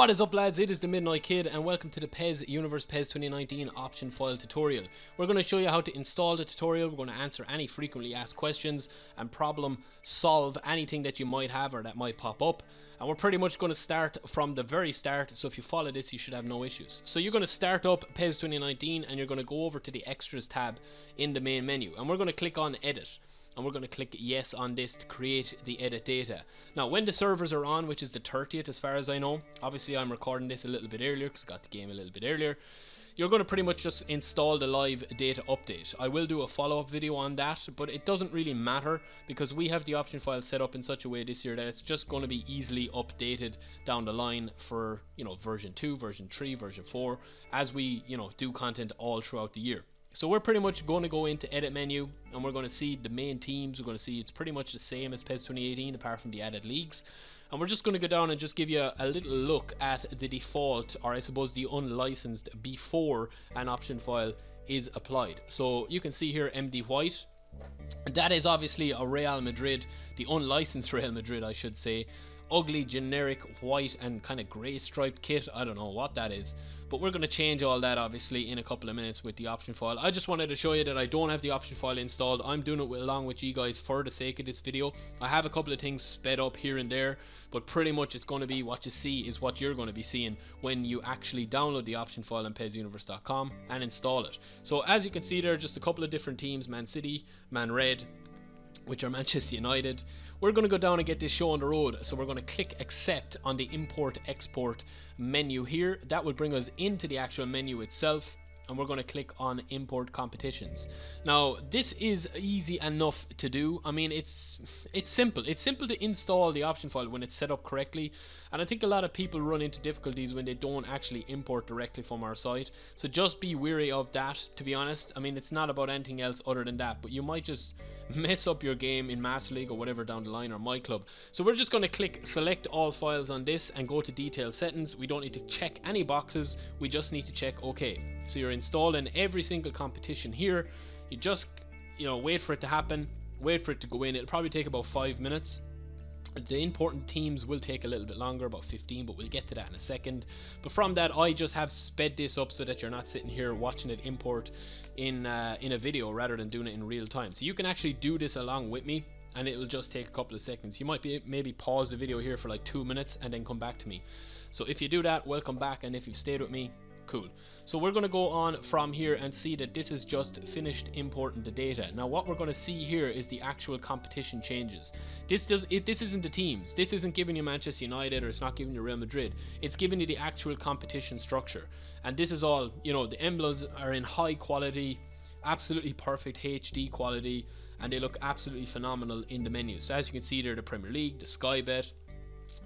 What is up, lads? It is the Midnight Kid and welcome to the PES Universe PES 2019 option file tutorial. We're going to show you how to install the tutorial. We're going to answer any frequently asked questions and problem solve anything that you might have or that might pop up. And we're pretty much going to start from the very start, so if you follow this you should have no issues. So you're going to start up PES 2019 and you're going to go over to the extras tab in the main menu, and we're going to click on edit. And we're going to click yes on this to create the edit data. Now when the servers are on, which is the 30th as far as I know, obviously I'm recording this a little bit earlier because I got the game a little bit earlier, you're going to pretty much just install the live data update. I will do a follow-up video on that, but it doesn't really matter because we have the option file set up in such a way this year that it's just going to be easily updated down the line for, you know, version 2, version 3, version 4 as we, you know, do content all throughout the year. So we're pretty much going to go into edit menu and we're going to see the main teams. We're going to see it's pretty much the same as PES 2018 apart from the added leagues. And we're just going to go down and just give you a little look at the default, or I suppose the unlicensed, before an option file is applied. So you can see here MD White. That is obviously a Real Madrid, the unlicensed Real Madrid I should say. Ugly generic white and kind of grey striped kit. I don't know what that is, but we're going to change all that obviously in a couple of minutes with the option file. I just wanted to show you that I don't have the option file installed. I'm doing it along with you guys for the sake of this video. I have a couple of things sped up here and there, but pretty much it's going to be what you see is what you're going to be seeing when you actually download the option file on PESuniverse.com and install it. So as you can see there, just a couple of different teams: Man City, Man Red, which are Manchester United. We're going to go down and get this show on the road, so we're going to click accept on the import export menu here. That will bring us into the actual menu itself, and we're going to click on import competitions. Now this is easy enough to do. I mean, it's simple. It's simple to install the option file when it's set up correctly, and I think a lot of people run into difficulties when they don't actually import directly from our site, so just be wary of that, to be honest. I mean, it's not about anything else other than that, but you might just mess up your game in Master League or whatever down the line, or My Club. So we're just going to click select all files on this and go to detailed settings. We don't need to check any boxes, we just need to check OK. So you're installing every single competition here. You just, you know, wait for it to happen, wait for it to go in. It'll probably take about 5 minutes. The important teams will take a little bit longer, about 15, but we'll get to that in a second. But from that, I just have sped this up so that you're not sitting here watching it import in a video rather than doing it in real time. So you can actually do this along with me, and it'll just take a couple of seconds. You might be maybe pause the video here for like 2 minutes and then come back to me. So if you do that, welcome back, and if you've stayed with me, cool. So we're going to go on from here and see that this is just finished importing the data. Now what we're going to see here is the actual competition changes. This isn't the teams. This isn't giving you Manchester United, or it's not giving you Real Madrid. It's giving you the actual competition structure. And this is all, you know, the emblems are in high quality, absolutely perfect HD quality, and they look absolutely phenomenal in the menu. So as you can see there, the Premier League, the Sky Bet,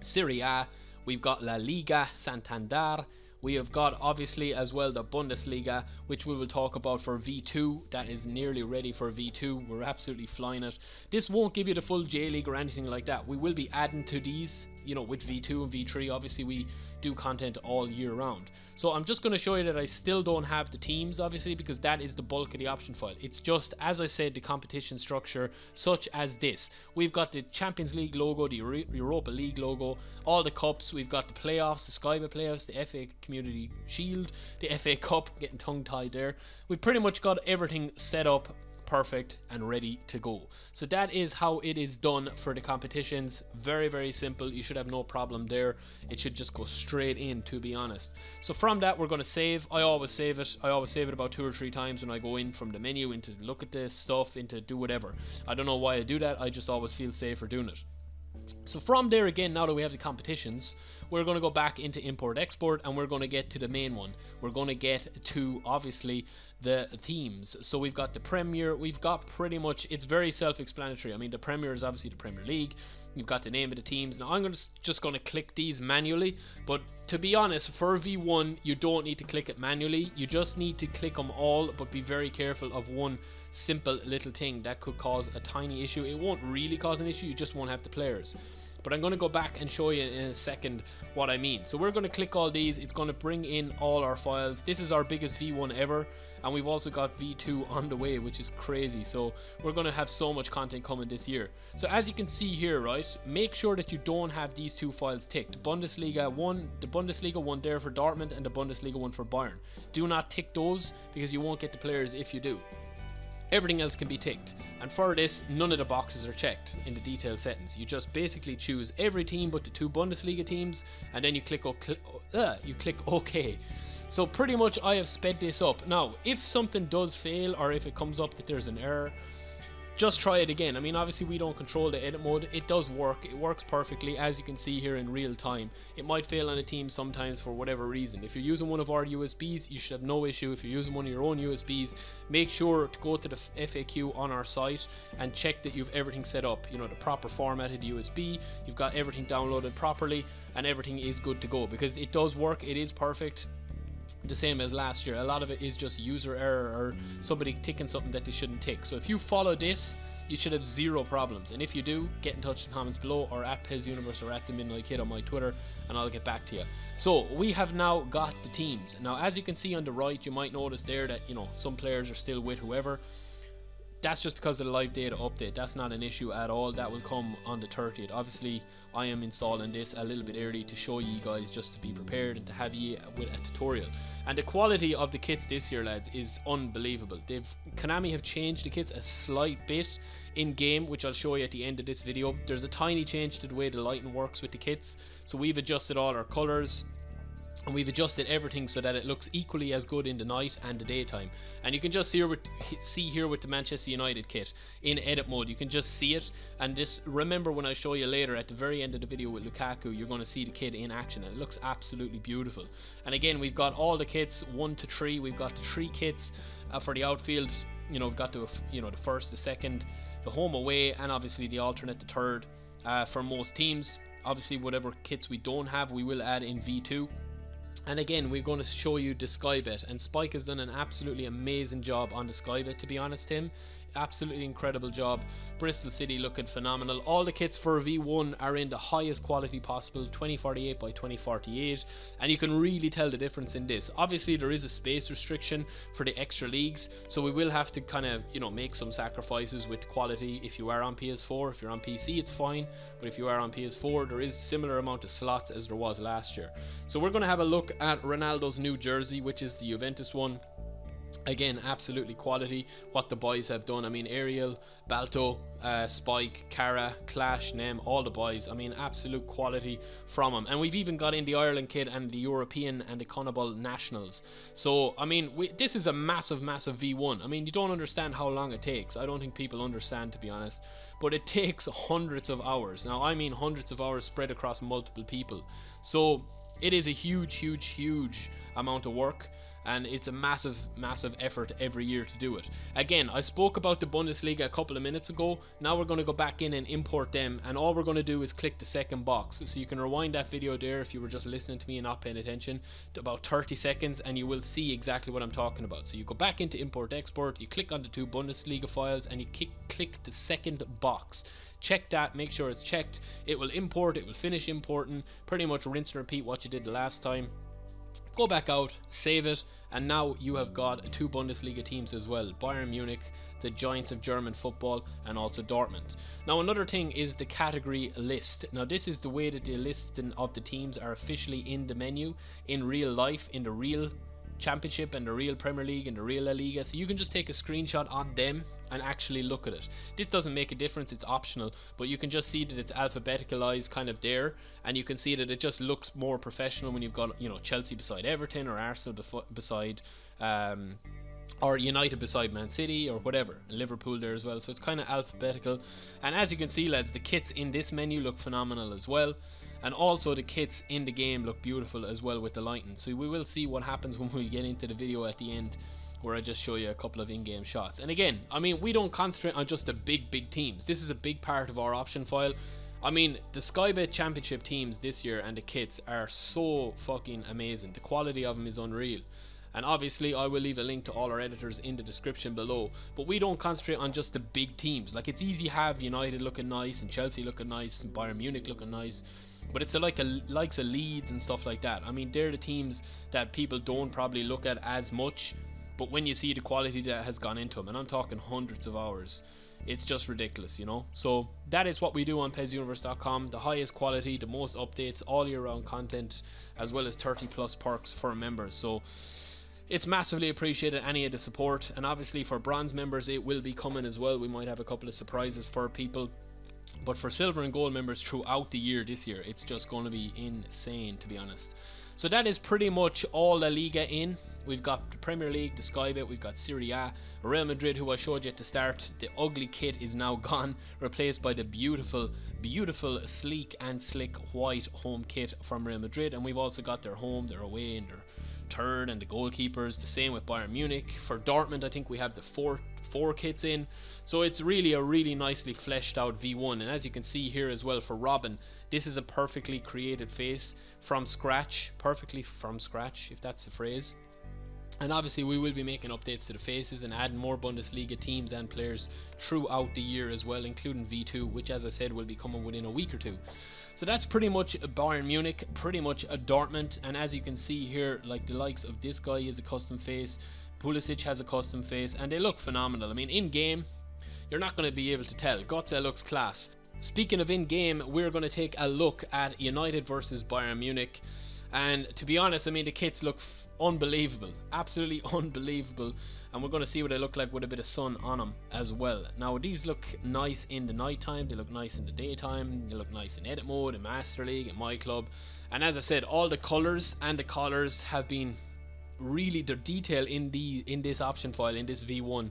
Serie A, we've got La Liga Santander. We have got obviously as well the Bundesliga, which we will talk about for V2. That is nearly ready for V2. We're absolutely flying it. This won't give you the full J League or anything like that. We will be adding to these, you know, with V2 and V3. Obviously we do content all year round. So I'm just going to show you that I still don't have the teams, obviously, because that is the bulk of the option file. It's just, as I said, the competition structure such as this. We've got the Champions League logo, the Europa League logo, all the cups. We've got the playoffs, the Sky Bet playoffs, the FA Community Shield, the FA Cup, getting tongue tied there. We've pretty much got everything set up perfect and ready to go. So that is how it is done for the competitions. Very, very simple. You should have no problem there. It should just go straight in, to be honest. So from that, we're going to save. I always save it. I always save it about 2 or 3 times when I go in from the menu into look at this stuff, into do whatever. I don't know why I do that. I just always feel safer doing it. So from there again, now that we have the competitions, we're going to go back into import export, and we're going to get to the main one. We're going to get to obviously the teams. So we've got the Premier, we've got pretty much, it's very self-explanatory. I mean, the Premier is obviously the Premier League. You've got the name of the teams. Now I'm just going to click these manually, but to be honest, for V1 you don't need to click it manually. You just need to click them all, but be very careful of one simple little thing that could cause a tiny issue. It won't really cause an issue, you just won't have the players. But I'm going to go back and show you in a second what I mean. So we're going to click all these. It's going to bring in all our files. This is our biggest V1 ever. and we've also got V2 on the way, which is crazy. So we're going to have so much content coming this year. So as you can see here, right, make sure that you don't have these two files ticked. Bundesliga 1, the Bundesliga one there for Dortmund, and the Bundesliga one for Bayern. Do not tick those, because you won't get the players if you do. Everything else can be ticked, and for this none of the boxes are checked in the detailed settings. You just basically choose every team but the two Bundesliga teams, and then you click OK. So pretty much I have sped this up. Now if something does fail, or if it comes up that there's an error, just try it again. I mean, obviously we don't control the edit mode. It does work. It works perfectly, as you can see here in real time. It might fail on a team sometimes for whatever reason. If you're using one of our USBs, you should have no issue. If you're using one of your own USBs, make sure to go to the FAQ on our site and check that you've everything set up. You know, the proper formatted USB, you've got everything downloaded properly, and everything is good to go, because it does work. It is perfect. The same as last year. A lot of it is just user error or somebody ticking something that they shouldn't tick. So if you follow this, you should have zero problems, and if you do, get in touch in the comments below, or at PES Universe, or at the Midnight Kid on my Twitter, and I'll get back to you. So we have now got the teams. Now as you can see on the right, you might notice there that, you know, some players are still with whoever. That's just because of the live data update. That's not an issue at all. That will come on the 30th. Obviously I am installing this a little bit early to show you guys, just to be prepared and to have you with a tutorial. And the quality of the kits this year, lads, is unbelievable. Konami have changed the kits a slight bit in game, which I'll show you at the end of this video. There's a tiny change to the way the lighting works with the kits, so we've adjusted all our colors, and we've adjusted everything so that it looks equally as good in the night and the daytime. And you can just see here with the Manchester United kit in edit mode, you can just see it. And just remember, when I show you later at the very end of the video with Lukaku, you're going to see the kit in action, and it looks absolutely beautiful. And again, we've got all the kits 1 to 3. We've got the 3 kits for the outfield. You know, we've got the first, the second, the home away, and obviously the alternate, the third for most teams. Obviously whatever kits we don't have, we will add in V2. And again, we're going to show you the Skybet, and Spike has done an absolutely amazing job on the Skybet, to be honest. Him, absolutely incredible job. Bristol City looking phenomenal. All the kits for V1 are in the highest quality possible, 2048 by 2048, and you can really tell the difference in this. Obviously there is a space restriction for the extra leagues, so we will have to kind of, you know, make some sacrifices with quality. If you are on PS4, if you're on PC, it's fine, but if you are on PS4, there is similar amount of slots as there was last year. So we're going to have a look at Ronaldo's new jersey, which is the Juventus one. Again, absolutely quality what the boys have done. I mean, Ariel, Balto, Spike, Cara, Clash, Nem, all the boys. I mean, absolute quality from them. And we've even got in the Ireland kit and the European and the Conaball Nationals. So I mean, this is a massive V1. I mean, you don't understand how long it takes. I don't think people understand, to be honest, but it takes hundreds of hours. Now I mean hundreds of hours spread across multiple people. So it is a huge amount of work, and it's a massive effort every year to do it. Again, I spoke about the Bundesliga a couple of minutes ago. Now we're going to go back in and import them, and all we're going to do is click the second box. So you can rewind that video there if you were just listening to me and not paying attention, to about 30 seconds, and you will see exactly what I'm talking about. So you go back into import export, you click on the 2 Bundesliga files, and you click the second box. Check that, make sure it's checked. It will import, it will finish importing, pretty much rinse and repeat what you did the last time. Go back out, save it, and now you have got 2 Bundesliga teams as well. Bayern Munich, the giants of German football, and also Dortmund. Now another thing is the category list. Now this is the way that the listing of the teams are officially in the menu, in real life, in the real Championship and the real Premier League and the real La Liga. So you can just take a screenshot on them and actually look at it. This doesn't make a difference, it's optional, but you can just see that it's alphabeticalized kind of there, and you can see that it just looks more professional when you've got, you know, Chelsea beside Everton, or Arsenal beside or United beside Man City, or whatever, and Liverpool there as well. So it's kind of alphabetical. And as you can see, lads, the kits in this menu look phenomenal as well, and also the kits in the game look beautiful as well with the lighting. So we will see what happens when we get into the video at the end, where I just show you a couple of in-game shots. And again, I mean, we don't concentrate on just the big teams. This is a big part of our option file. I mean, the Skybet Championship teams this year and the kits are so fucking amazing. The quality of them is unreal. And obviously I will leave a link to all our editors in the description below. But we don't concentrate on just the big teams. Like, it's easy to have United looking nice and Chelsea looking nice and Bayern Munich looking nice, but it's likes of Leeds and stuff like that. I mean, they're the teams that people don't probably look at as much, but when you see the quality that has gone into them, and I'm talking hundreds of hours, it's just ridiculous, you know. So that is what we do on PESuniverse.com. The highest quality, the most updates, all year round content, as well as 30 plus perks for members. So it's massively appreciated, any of the support. And obviously for bronze members it will be coming as well. We might have a couple of surprises for people, but for silver and gold members throughout the year this year, it's just going to be insane, to be honest. So that is pretty much all La Liga in. We've got the Premier League, the Sky Bet, we've got Serie A, Real Madrid, who I showed you at the start. The ugly kit is now gone, replaced by the beautiful, beautiful, sleek and slick white home kit from Real Madrid. And we've also got their home, their away, and their turn, and the goalkeepers. The same with Bayern Munich. For Dortmund, I think we have the four kits in. So it's really a really nicely fleshed out V1. And as you can see here as well, for Robin, this is a perfectly created face from scratch. Perfectly from scratch, if that's the phrase. And obviously we will be making updates to the faces and adding more Bundesliga teams and players throughout the year as well, including V2, which as I said will be coming within a week or two. So that's pretty much a Bayern Munich, pretty much a Dortmund. And as you can see here, like the likes of this guy is a custom face, Pulisic has a custom face, and they look phenomenal. I mean, in game you're not going to be able to tell. Götze looks class. Speaking of in game, we're going to take a look at United versus Bayern Munich. And to be honest, I mean, the kits look unbelievable, absolutely unbelievable, and we're going to see what they look like with a bit of sun on them as well. Now these look nice in the night time, they look nice in the daytime, they look nice in edit mode, in Master League, in my club. And as I said, all the colours and the collars have been really, the detail in this option file, in this V1,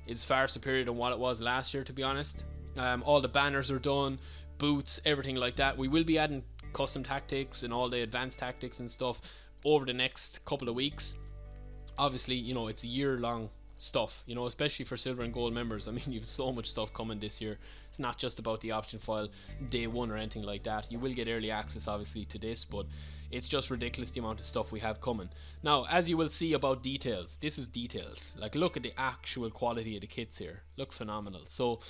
is far superior than what it was last year, to be honest. All the banners are done, boots, everything like that. We will be adding custom tactics and all the advanced tactics and stuff over the next couple of weeks. Obviously, you know, it's a year-long stuff, you know, especially for silver and gold members. I mean, you've so much stuff coming this year. It's not just about the option file day one or anything like that. You will get early access obviously to this, but it's just ridiculous the amount of stuff we have coming. Now, as you will see about details, this is details. Like, look at the actual quality of the kits here. Look phenomenal. So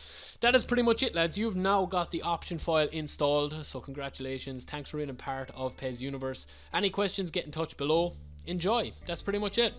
that is pretty much it, lads. You've now got the option file installed, so congratulations. Thanks for being a part of PES Universe. Any questions, get in touch below. Enjoy. That's pretty much it.